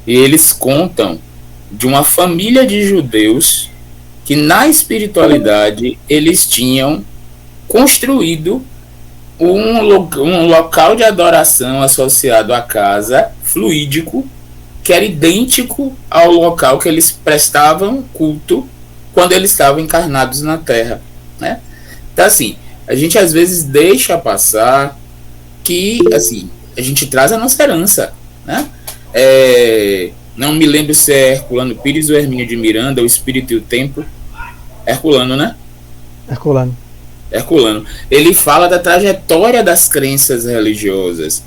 E eles contam de uma família de judeus que na espiritualidade eles tinham construído um local de adoração associado à casa, fluídico, que era idêntico ao local que eles prestavam culto quando eles estavam encarnados na Terra, né? Então, assim, a gente às vezes deixa passar que, assim, a gente traz a nossa herança, né? Não me lembro se é Herculano Pires ou Hermínio de Miranda, o Espírito e o Templo. Herculano, né? Herculano. Ele fala da trajetória das crenças religiosas.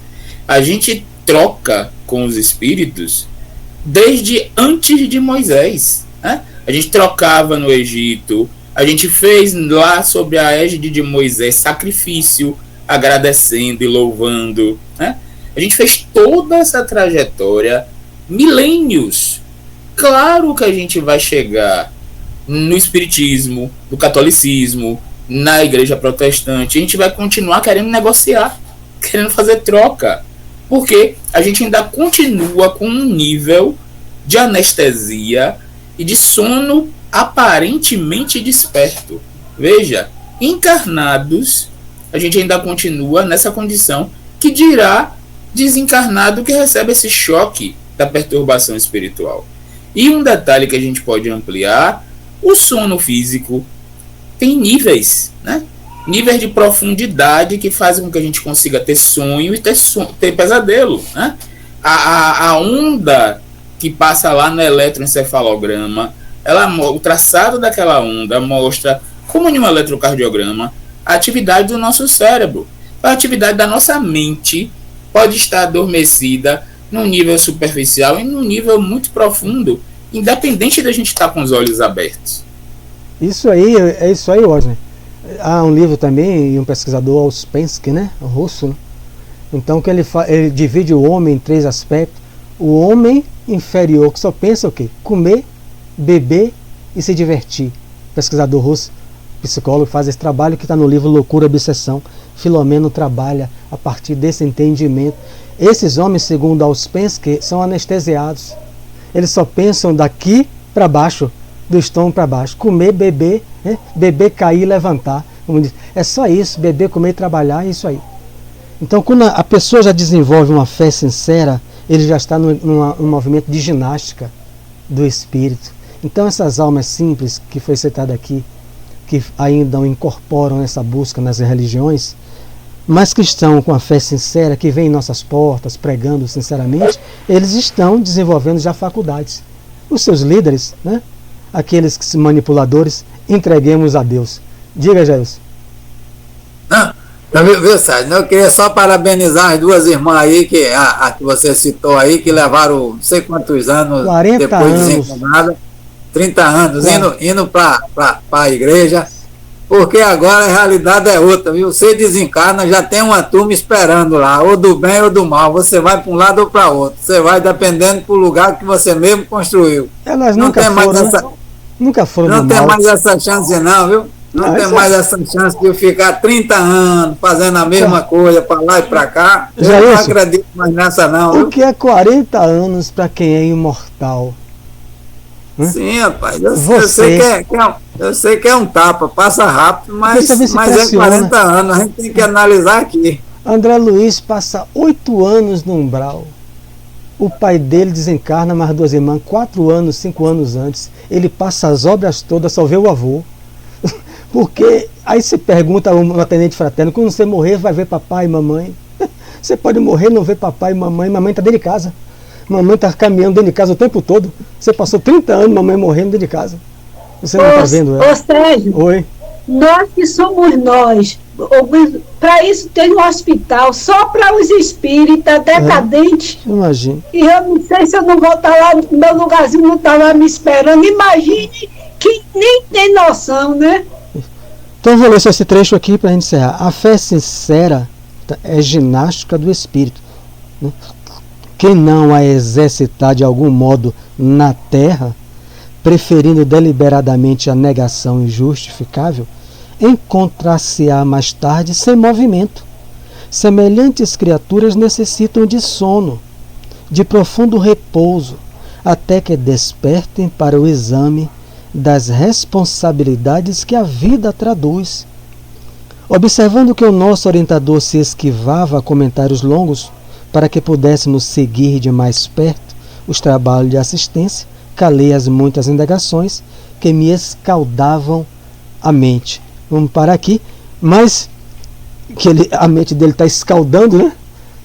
A gente troca com os espíritos desde antes de Moisés, né? A gente trocava no Egito, a gente fez lá sob a égide de Moisés sacrifício, agradecendo e louvando, né? A gente fez toda essa trajetória, milênios. Claro que a gente vai chegar no espiritismo, no catolicismo, na igreja protestante, a gente vai continuar querendo negociar, querendo fazer troca, porque a gente ainda continua com um nível de anestesia e de sono aparentemente desperto. Veja, encarnados, a gente ainda continua nessa condição, que dirá desencarnado que recebe esse choque da perturbação espiritual. E um detalhe que a gente pode ampliar: o sono físico tem níveis, né? Níveis de profundidade que fazem com que a gente consiga ter sonho e ter pesadelo, né? A onda que passa lá no eletroencefalograma, o traçado daquela onda mostra, como em um eletrocardiograma, a atividade do nosso cérebro. A atividade da nossa mente pode estar adormecida num nível superficial e num nível muito profundo, independente da gente estar com os olhos abertos. Isso aí, é isso aí, Osner. Há um livro também, e um pesquisador, Ouspensky, né, russo, né? Então que ele divide o homem em 3 aspectos. O homem inferior, que só pensa o quê? Comer, beber e se divertir. Pesquisador russo, psicólogo, faz esse trabalho que está no livro Loucura e Obsessão. Filomeno trabalha a partir desse entendimento. Esses homens, segundo Ouspensky, são anestesiados. Eles só pensam daqui para baixo, do estômago para baixo. Comer, beber, né? Beber, cair e levantar. Como diz. É só isso, beber, comer e trabalhar, é isso aí. Então, quando a pessoa já desenvolve uma fé sincera, ele já está num movimento de ginástica do espírito. Então, essas almas simples que foi citada aqui, que ainda incorporam essa busca nas religiões, mas que estão com a fé sincera, que vem em nossas portas, pregando sinceramente, eles estão desenvolvendo já faculdades. Os seus líderes, né? Aqueles que são manipuladores, entreguemos a Deus. Diga, Jailson. Não, viu, Sérgio? Eu queria só parabenizar as 2 irmãs aí, que a que você citou aí, que levaram não sei quantos anos 40 depois anos. desencarnadas, 30 anos, indo para a igreja, porque agora a realidade é outra, viu? Você desencarna, já tem uma turma esperando lá, ou do bem ou do mal, você vai para um lado ou para outro, você vai dependendo do lugar que você mesmo construiu. Elas não nunca tem foram, mais essa, nunca foram não do tem mal. mais essa chance não, viu? Não tem mais essa chance de ficar 30 anos fazendo a mesma coisa para lá e para cá. Já Eu não isso? acredito mais nessa não, viu? O que é 40 anos para quem é imortal? Sim, rapaz, eu Você- sei que é um tapa, passa rápido, mas Você vê se é pressiona. 40 anos, a gente tem que analisar aqui. André Luiz passa 8 anos no umbral. O pai dele desencarna, mais 2 irmãs, 4 anos, 5 anos antes. Ele passa as obras todas, só vê o avô. Porque aí se pergunta ao atendente fraterno: quando você morrer, vai ver papai e mamãe? Você pode morrer e não ver papai e mamãe. Mamãe está dentro de casa. Mamãe está caminhando dentro de casa o tempo todo. Você passou 30 anos, mamãe morrendo dentro de casa. Você não está vendo ela? Ô Sérgio, Oi. nós que somos nós, para isso tem um hospital só para os espíritas decadentes. Imagina. E eu não sei se eu não vou estar lá, meu lugarzinho não está lá me esperando. Imagine que nem tem noção, né? Então vou ler só esse trecho aqui para a gente encerrar. A fé sincera é ginástica do espírito, né? Quem não a exercitar de algum modo na terra, preferindo deliberadamente a negação injustificável, encontrar-se-á mais tarde sem movimento. Semelhantes criaturas necessitam de sono, de profundo repouso, até que despertem para o exame das responsabilidades que a vida traduz. Observando que o nosso orientador se esquivava a comentários longos para que pudéssemos seguir de mais perto os trabalhos de assistência, calei as muitas indagações que me escaldavam a mente. Vamos parar aqui, mas que a mente dele está escaldando, né?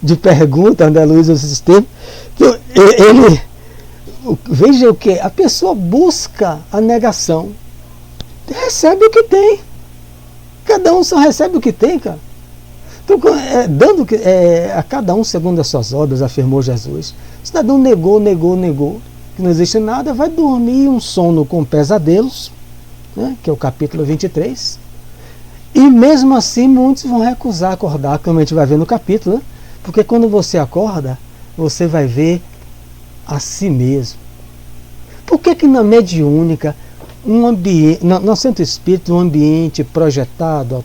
De pergunta, André Luiz, esses termos. Então, veja o que? A pessoa busca a negação. Recebe o que tem. Cada um só recebe o que tem, cara. Então, dando a cada um segundo as suas obras, afirmou Jesus. O cidadão negou, que não existe nada, vai dormir um sono com pesadelos, né, que é o capítulo 23. E mesmo assim, muitos vão recusar acordar, como a gente vai ver no capítulo, né? Porque quando você acorda, você vai ver a si mesmo. Por que na mediúnica, um ambiente, no centro espírita, um ambiente projetado,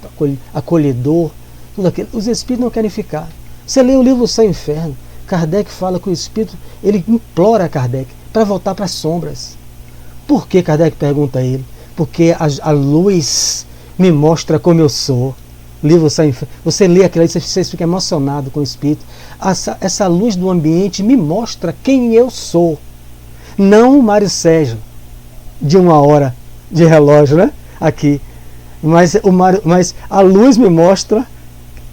acolhedor, tudo aquilo, os espíritos não querem ficar. Você lê o livro Céu e Inferno, Kardec fala que o espírito, ele implora Kardec para voltar para as sombras. Por que Kardec pergunta a ele? Porque a luz me mostra como eu sou. Livro Céu e Inferno. Você lê aquilo aí, você fica emocionado com o espírito. Essa luz do ambiente me mostra quem eu sou. Não o Mário Sérgio de 1 hora de relógio, né? Aqui. Mas a luz me mostra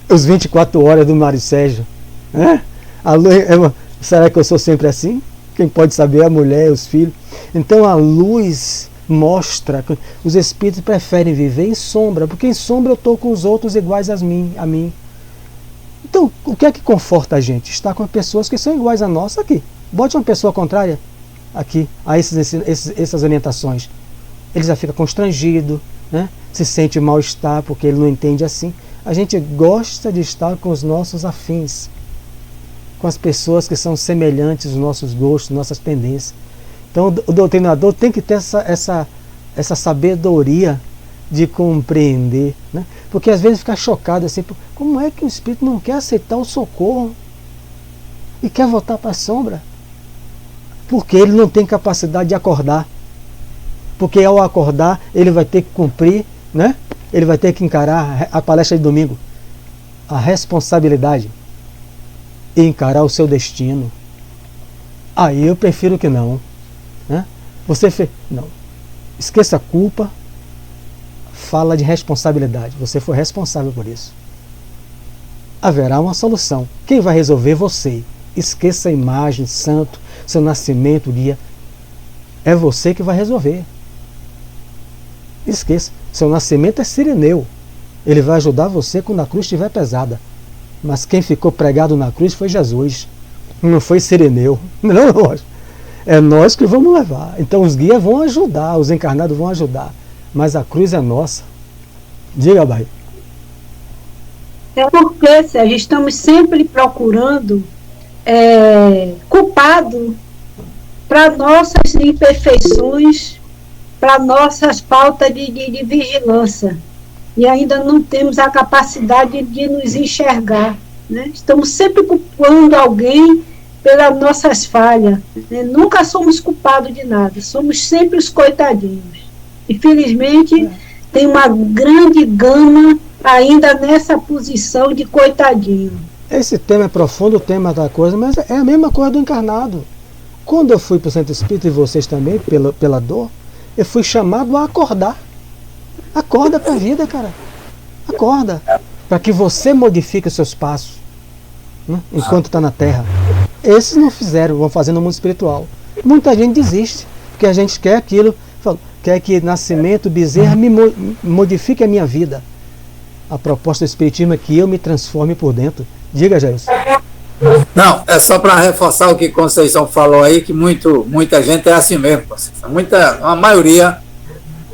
os 24 horas do Mário Sérgio, né? A luz, será que eu sou sempre assim? Quem pode saber? A mulher, os filhos. Então a luz mostra. Os espíritos preferem viver em sombra, porque em sombra eu estou com os outros iguais a mim. Então, o que é que conforta a gente? Estar com pessoas que são iguais a nós aqui. Bote uma pessoa contrária aqui a essas orientações. Ele já fica constrangido, né? Se sente mal-estar porque ele não entende assim. A gente gosta de estar com os nossos afins, com as pessoas que são semelhantes aos nossos gostos, nossas tendências. Então o doutrinador tem que ter essa sabedoria de compreender, né? Porque às vezes fica chocado assim, como é que o espírito não quer aceitar o socorro e quer voltar para a sombra? Porque ele não tem capacidade de acordar. Porque ao acordar ele vai ter que cumprir, né? Ele vai ter que encarar a palestra de domingo, a responsabilidade, e encarar o seu destino. Aí eu prefiro que não, né? Não. Esqueça a culpa, fala de responsabilidade. Você foi responsável por isso. Haverá uma solução. Quem vai resolver? Você. Esqueça a imagem, santo, seu nascimento, dia. É você que vai resolver. Esqueça. Seu nascimento é Sirineu. Ele vai ajudar você quando a cruz estiver pesada. Mas quem ficou pregado na cruz foi Jesus. Não foi Sirineu. Não, nós. É nós que vamos levar. Então os guias vão ajudar, os encarnados vão ajudar. Mas a cruz é nossa. Diga, Bahia. É porque, Sérgio, estamos sempre procurando culpado para nossas imperfeições, para nossas faltas de vigilância. E ainda não temos a capacidade de nos enxergar, né? Estamos sempre culpando alguém pelas nossas falhas, né? Nunca somos culpados de nada, somos sempre os coitadinhos. Infelizmente, tem uma grande gama ainda nessa posição de coitadinho. Esse tema é profundo, o tema da coisa, mas é a mesma coisa do encarnado. Quando eu fui para o Centro Espírita, e vocês também, pela dor, eu fui chamado a acordar. Acorda para a vida, cara. Acorda. Para que você modifique os seus passos, né, enquanto está na Terra. Esses não fizeram, vão fazer no mundo espiritual. Muita gente desiste, porque a gente quer aquilo, quer que Nascimento Bezerra me modifique a minha vida. A proposta do Espiritismo é que eu me transforme por dentro. Diga, Jailson. Não, é só para reforçar o que Conceição falou aí, que muita gente é assim mesmo, Conceição. A maioria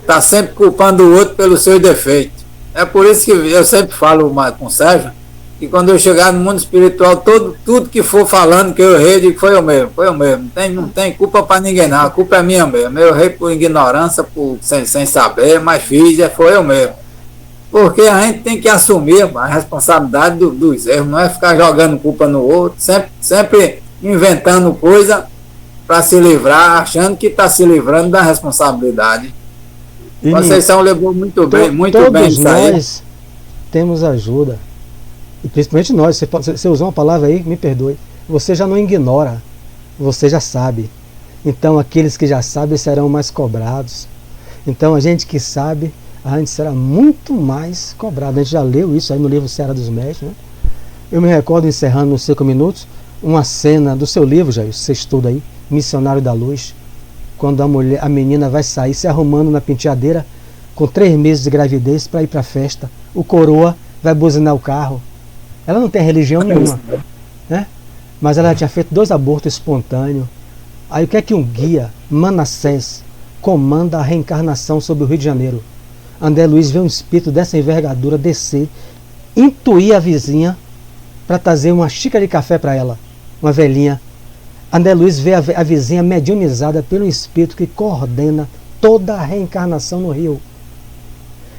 está sempre culpando o outro pelos seus defeitos. É por isso que eu sempre falo com o Sérgio, que quando eu chegar no mundo espiritual, tudo que for falando que eu errei, eu digo, foi eu mesmo. Não tem culpa para ninguém não, a culpa é minha mesmo. Eu errei por ignorância, sem saber, mas foi eu mesmo. Porque a gente tem que assumir a responsabilidade dos erros, não é ficar jogando culpa no outro, sempre inventando coisa para se livrar, achando que está se livrando da responsabilidade. E Conceição levou muito bem isso aí. Nós temos ajuda, e principalmente nós, você usou uma palavra aí, me perdoe, você já não ignora, você já sabe. Então aqueles que já sabem serão mais cobrados. Então a gente que sabe, a gente será muito mais cobrado. A gente já leu isso aí no livro Seara dos Mestres, né? Eu me recordo, encerrando nos 5 minutos, uma cena do seu livro, Jair, você estuda aí, Missionário da Luz, quando a menina vai sair se arrumando na penteadeira com 3 meses de gravidez para ir para a festa. O coroa vai buzinar o carro. Ela não tem religião nenhuma, né? Mas ela tinha feito 2 abortos espontâneos. Aí o que é que um guia, Manassés, comanda a reencarnação sobre o Rio de Janeiro? André Luiz vê um espírito dessa envergadura descer, intuir a vizinha para trazer uma xícara de café para ela, uma velhinha. André Luiz vê a vizinha mediunizada pelo espírito que coordena toda a reencarnação no Rio.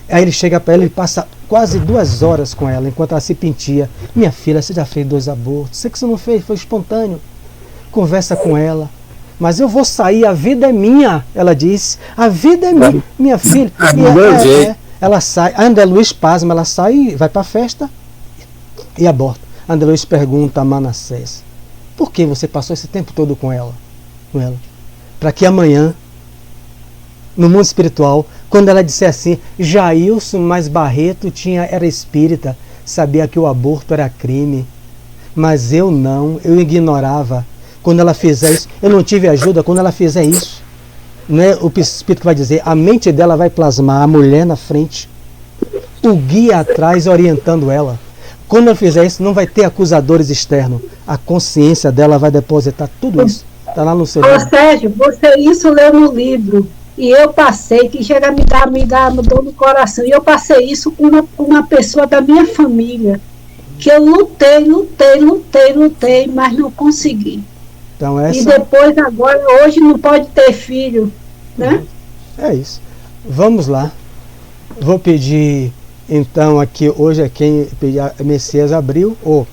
Aí ele chega para ela e passa quase 2 horas com ela, enquanto ela se pentia. Minha filha, você já fez 2 abortos, sei que você não fez, foi espontâneo. Conversa com ela. Mas eu vou sair, a vida é minha, ela diz. A vida é minha, minha filha. Ela sai, André Luiz pasma, ela sai e vai para a festa e aborta. André Luiz pergunta a Manassés: por que você passou esse tempo todo com ela? Para que amanhã, no mundo espiritual, quando ela disser assim, Jailson mais Barreto era espírita, sabia que o aborto era crime, mas eu não, eu ignorava. Quando ela fizer isso, eu não tive ajuda. Quando ela fizer isso, não é o espírito que vai dizer, a mente dela vai plasmar a mulher na frente, o guia atrás orientando ela. Quando ela fizer isso, não vai ter acusadores externos. A consciência dela vai depositar tudo isso. Está lá no seu livro. Sérgio, você isso leu no livro. E eu passei, que chega a me dar dor no coração. E eu passei isso com uma pessoa da minha família. Que eu lutei, mas não consegui. Então, e depois, agora, hoje não pode ter filho, né? É isso. Vamos lá. Vou pedir, então, aqui, hoje é quem pedir, a Messias abriu, o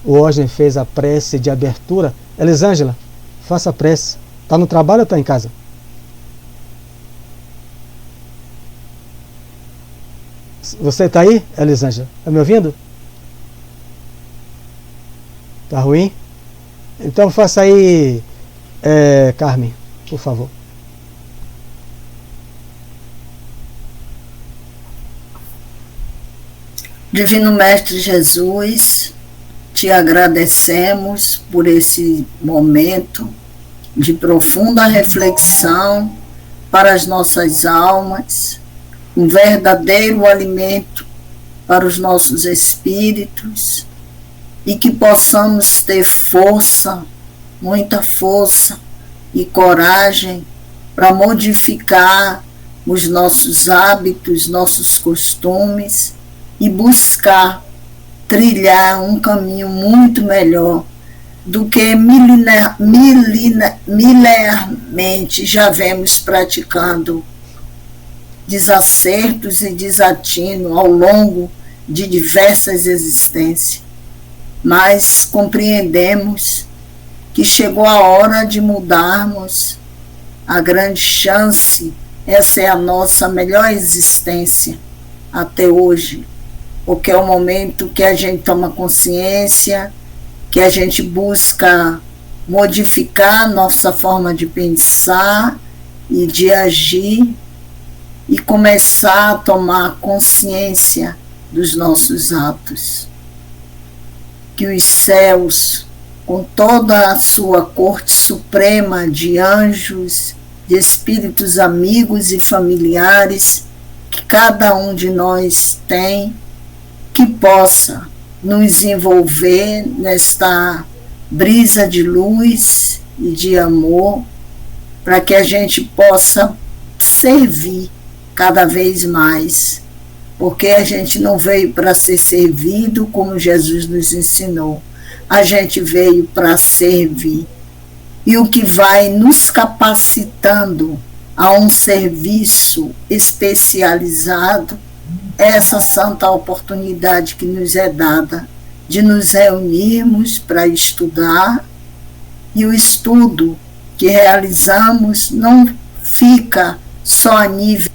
Osner fez a prece de abertura. Elisângela, faça a prece. Está no trabalho ou está em casa? Você está aí, Elisângela? Está me ouvindo? Tá ruim? Então faça aí, Carmen, por favor. Divino Mestre Jesus, te agradecemos por esse momento de profunda reflexão para as nossas almas, um verdadeiro alimento para os nossos espíritos, e que possamos ter força, muita força e coragem para modificar os nossos hábitos, nossos costumes e buscar trilhar um caminho muito melhor do que milenarmente já vemos praticando desacertos e desatinos ao longo de diversas existências. Mas compreendemos que chegou a hora de mudarmos, a grande chance, essa é a nossa melhor existência até hoje, porque é o momento que a gente toma consciência, que a gente busca modificar nossa forma de pensar e de agir e começar a tomar consciência dos nossos atos. Que os céus, com toda a sua corte suprema de anjos, de espíritos amigos e familiares, que cada um de nós tem, que possa nos envolver nesta brisa de luz e de amor, para que a gente possa servir cada vez mais, porque a gente não veio para ser servido como Jesus nos ensinou, a gente veio para servir. E o que vai nos capacitando a um serviço especializado é essa santa oportunidade que nos é dada de nos reunirmos para estudar, e o estudo que realizamos não fica só a nível